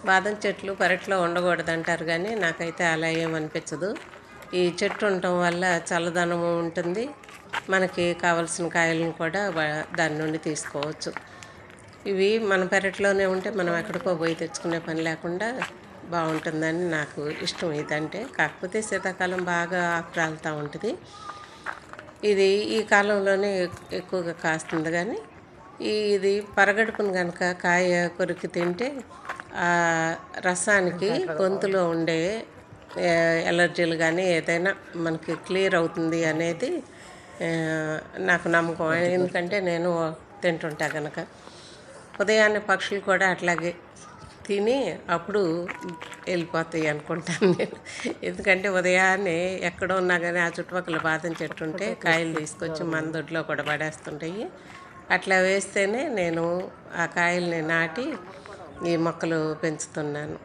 బాదం చెట్లు పెరట్లో ఉండకూడదంటారు కానీ నాకైతే అలా ఏమనిపించదు. ఈ చెట్టు ఉండటం వల్ల చల్లదనము ఉంటుంది. మనకి కావలసిన కాయలను కూడా దాని నుండి తీసుకోవచ్చు. ఇవి మన పెరట్లోనే ఉంటే మనం ఎక్కడికో పోయి తెచ్చుకునే పని లేకుండా బాగుంటుందని నాకు ఇష్టం ఇదంటే. కాకపోతే శీతాకాలం బాగా ఆకు రాలుతూ ఉంటుంది. ఇది ఈ కాలంలోనే ఎక్కువగా కాస్తుంది. కానీ ఇది పరగడుపును కనుక కాయ కొరికి తింటే ఆ రసానికి గొంతులో ఉండే ఎలర్జీలు కానీ ఏదైనా మనకి క్లియర్ అవుతుంది అనేది నాకు నమ్మకం. ఎందుకంటే నేను తింటుంటా కనుక. ఉదయాన్నే పక్షులు కూడా అట్లాగే తిని అప్పుడు వెళ్ళిపోతాయి అనుకుంటాను నేను. ఎందుకంటే ఉదయాన్నే ఎక్కడో ఉన్నా కానీ ఆ చుట్టుపక్కల బాదం చెట్టు ఉంటే కాయలు తీసుకొచ్చి మన దొడ్లో కూడా పడేస్తుంటాయి. అట్లా వేస్తేనే నేను ఆ కాయల్ని నాటి ఈ మొక్కలు పెంచుతున్నాను.